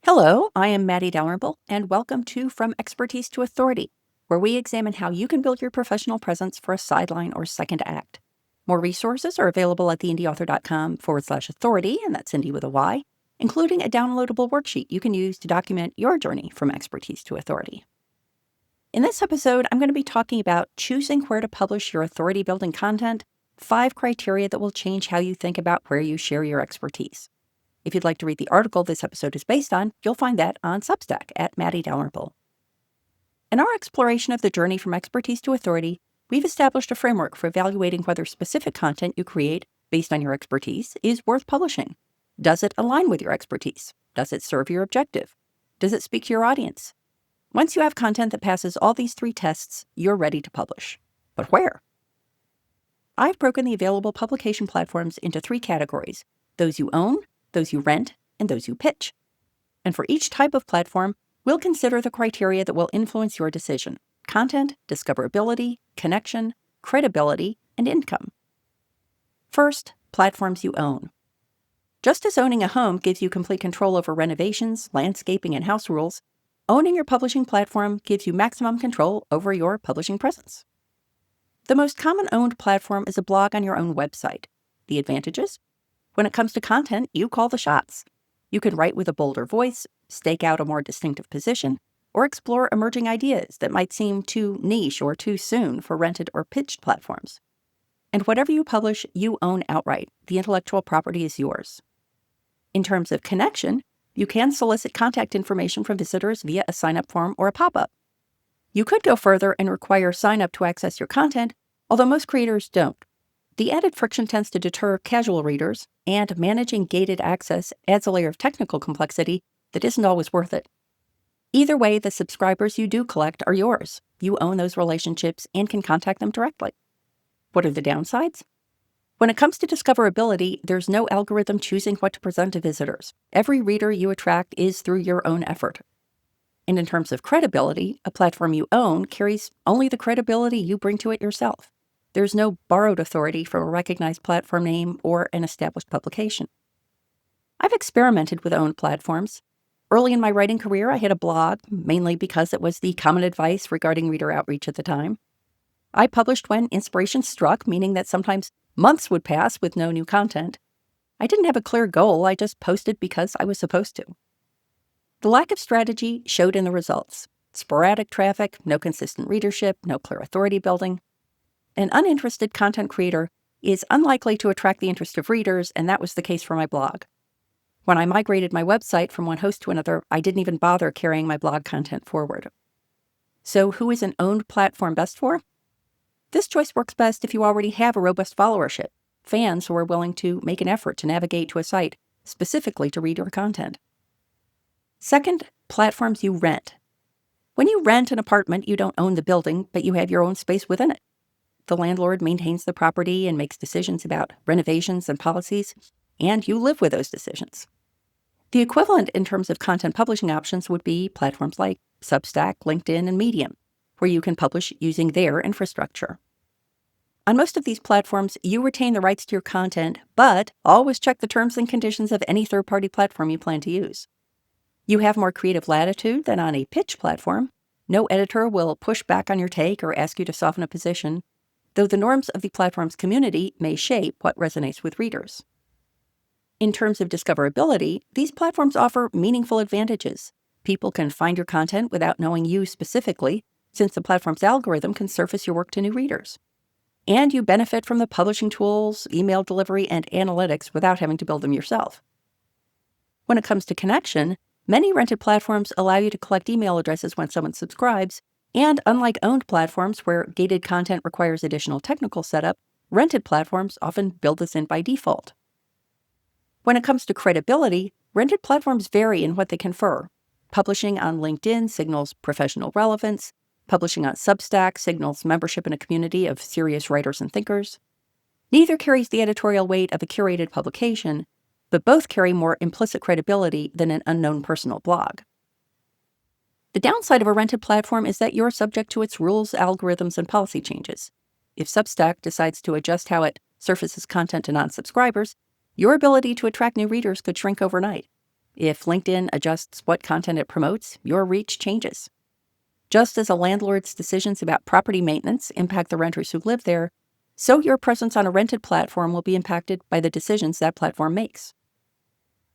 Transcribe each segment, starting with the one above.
Hello, I am Maddie Dalrymple, and welcome to From Expertise to Authority, where we examine how you can build your professional presence for a sideline or second act. More resources are available at theindyauthor.com/authority, and that's Indy with a Y, including a downloadable worksheet you can use to document your journey from expertise to authority. In this episode, I'm going to be talking about choosing where to publish your authority building content, 5 criteria that will change how you think about where you share your expertise. If you'd like to read the article this episode is based on, you'll find that on Substack at Maddie Dalrymple. In our exploration of the journey from expertise to authority, we've established a framework for evaluating whether specific content you create based on your expertise is worth publishing. Does it align with your expertise? Does it serve your objective? Does it speak to your audience? Once you have content that passes all these 3 tests, you're ready to publish. But where? I've broken the available publication platforms into 3 categories: those you own, those you rent, and those you pitch. And for each type of platform, we'll consider the criteria that will influence your decision: content, discoverability, connection, credibility, and income. First, platforms you own. Just as owning a home gives you complete control over renovations, landscaping, and house rules, owning your publishing platform gives you maximum control over your publishing presence. The most common owned platform is a blog on your own website. The advantages? When it comes to content, you call the shots. You can write with a bolder voice, stake out a more distinctive position, or explore emerging ideas that might seem too niche or too soon for rented or pitched platforms. And whatever you publish, you own outright. The intellectual property is yours. In terms of connection, you can solicit contact information from visitors via a sign-up form or a pop-up. You could go further and require sign-up to access your content, although most creators don't. The added friction tends to deter casual readers, and managing gated access adds a layer of technical complexity that isn't always worth it. Either way, the subscribers you do collect are yours. You own those relationships and can contact them directly. What are the downsides? When it comes to discoverability, there's no algorithm choosing what to present to visitors. Every reader you attract is through your own effort. And in terms of credibility, a platform you own carries only the credibility you bring to it yourself. There's no borrowed authority from a recognized platform name or an established publication. I've experimented with owned platforms. Early in my writing career, I had a blog, mainly because it was the common advice regarding reader outreach at the time. I published when inspiration struck, meaning that sometimes months would pass with no new content. I didn't have a clear goal, I just posted because I was supposed to. The lack of strategy showed in the results: sporadic traffic, no consistent readership, no clear authority building. An uninterested content creator is unlikely to attract the interest of readers, and that was the case for my blog. When I migrated my website from one host to another, I didn't even bother carrying my blog content forward. So who is an owned platform best for? This choice works best if you already have a robust followership, fans who are willing to make an effort to navigate to a site specifically to read your content. Second, platforms you rent. When you rent an apartment, you don't own the building, but you have your own space within it. The landlord maintains the property and makes decisions about renovations and policies, and you live with those decisions. The equivalent in terms of content publishing options would be platforms like Substack, LinkedIn, and Medium, where you can publish using their infrastructure. On most of these platforms, you retain the rights to your content, but always check the terms and conditions of any third-party platform you plan to use. You have more creative latitude than on a pitch platform. No editor will push back on your take or ask you to soften a position, though the norms of the platform's community may shape what resonates with readers. In terms of discoverability, these platforms offer meaningful advantages. People can find your content without knowing you specifically, since the platform's algorithm can surface your work to new readers. And you benefit from the publishing tools, email delivery, and analytics without having to build them yourself. When it comes to connection, many rented platforms allow you to collect email addresses when someone subscribes, and unlike owned platforms where gated content requires additional technical setup, rented platforms often build this in by default. When it comes to credibility, rented platforms vary in what they confer. Publishing on LinkedIn signals professional relevance. Publishing on Substack signals membership in a community of serious writers and thinkers. Neither carries the editorial weight of a curated publication, but both carry more implicit credibility than an unknown personal blog. The downside of a rented platform is that you're subject to its rules, algorithms, and policy changes. If Substack decides to adjust how it surfaces content to non-subscribers, your ability to attract new readers could shrink overnight. If LinkedIn adjusts what content it promotes, your reach changes. Just as a landlord's decisions about property maintenance impact the renters who live there, so your presence on a rented platform will be impacted by the decisions that platform makes.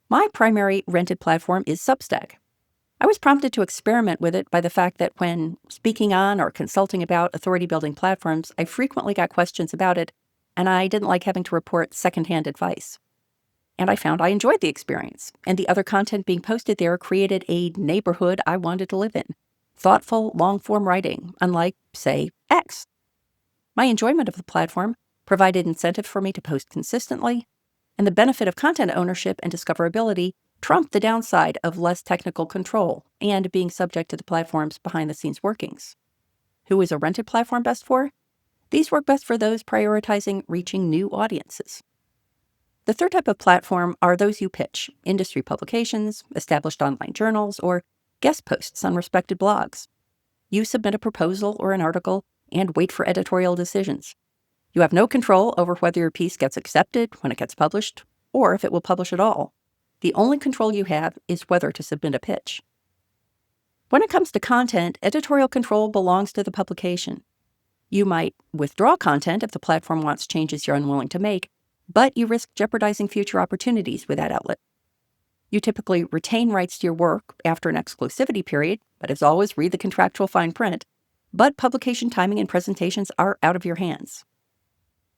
My primary rented platform is Substack. I was prompted to experiment with it by the fact that when speaking on or consulting about authority-building platforms, I frequently got questions about it, and I didn't like having to report secondhand advice. And I found I enjoyed the experience, and the other content being posted there created a neighborhood I wanted to live in. Thoughtful, long-form writing, unlike, say, X. My enjoyment of the platform provided incentive for me to post consistently, and the benefit of content ownership and discoverability trumped the downside of less technical control and being subject to the platform's behind-the-scenes workings. Who is a rented platform best for? These work best for those prioritizing reaching new audiences. The third type of platform are those you pitch, industry publications, established online journals, or guest posts on respected blogs. You submit a proposal or an article and wait for editorial decisions. You have no control over whether your piece gets accepted when it gets published, or if it will publish at all. The only control you have is whether to submit a pitch. When it comes to content, editorial control belongs to the publication. You might withdraw content if the platform wants changes you're unwilling to make, but you risk jeopardizing future opportunities with that outlet. You typically retain rights to your work after an exclusivity period, but as always, read the contractual fine print. But publication timing and presentations are out of your hands.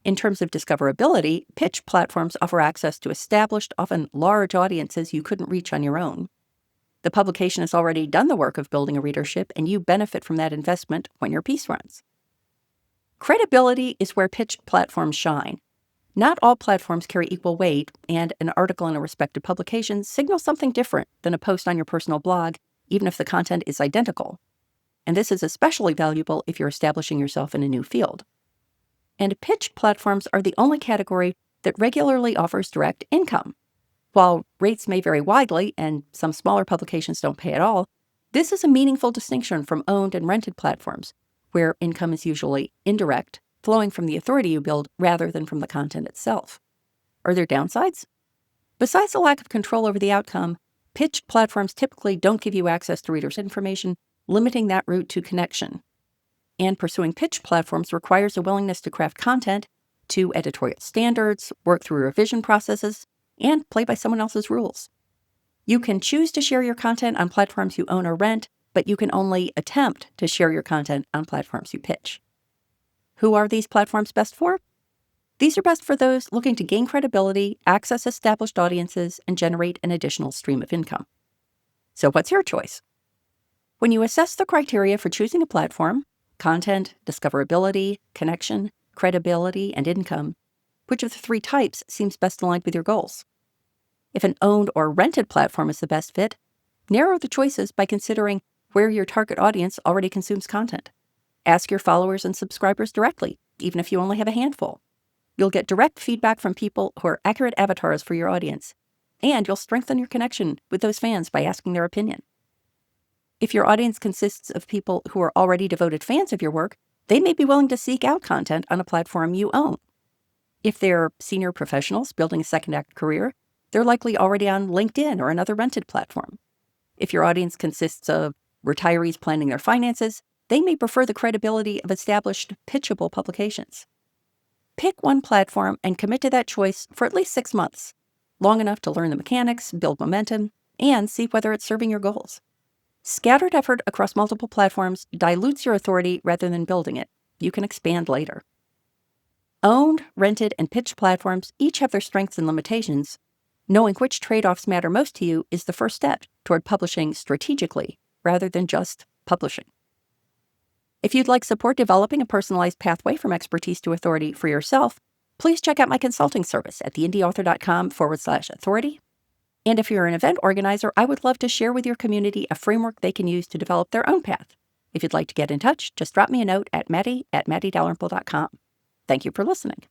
In terms of discoverability, pitch platforms offer access to established, often large audiences you couldn't reach on your own. The publication has already done the work of building a readership, and you benefit from that investment when your piece runs. Credibility is where pitch platforms shine. Not all platforms carry equal weight, and an article in a respected publication signals something different than a post on your personal blog, even if the content is identical. And this is especially valuable if you're establishing yourself in a new field. And pitch platforms are the only category that regularly offers direct income. While rates may vary widely, and some smaller publications don't pay at all, this is a meaningful distinction from owned and rented platforms, where income is usually indirect, flowing from the authority you build rather than from the content itself. Are there downsides? Besides the lack of control over the outcome, pitch platforms typically don't give you access to readers' information, limiting that route to connection. And pursuing pitch platforms requires a willingness to craft content to editorial standards, work through revision processes, and play by someone else's rules. You can choose to share your content on platforms you own or rent, but you can only attempt to share your content on platforms you pitch. Who are these platforms best for? These are best for those looking to gain credibility, access established audiences, and generate an additional stream of income. So what's your choice? When you assess the criteria for choosing a platform, content, discoverability, connection, credibility, and income, which of the three types seems best aligned with your goals? If an owned or rented platform is the best fit, narrow the choices by considering where your target audience already consumes content. Ask your followers and subscribers directly, even if you only have a handful. You'll get direct feedback from people who are accurate avatars for your audience, and you'll strengthen your connection with those fans by asking their opinion. If your audience consists of people who are already devoted fans of your work, they may be willing to seek out content on a platform you own. If they're senior professionals building a second act career, they're likely already on LinkedIn or another rented platform. If your audience consists of retirees planning their finances, they may prefer the credibility of established, pitchable publications. Pick one platform and commit to that choice for at least 6 months, long enough to learn the mechanics, build momentum, and see whether it's serving your goals. Scattered effort across multiple platforms dilutes your authority rather than building it. You can expand later. Owned, rented, and pitched platforms each have their strengths and limitations. Knowing which trade-offs matter most to you is the first step toward publishing strategically rather than just publishing. If you'd like support developing a personalized pathway from expertise to authority for yourself, please check out my consulting service at theindyauthor.com/authority. And if you're an event organizer, I would love to share with your community a framework they can use to develop their own path. If you'd like to get in touch, just drop me a note at Maddie@MaddieDalrymple.com. Thank you for listening.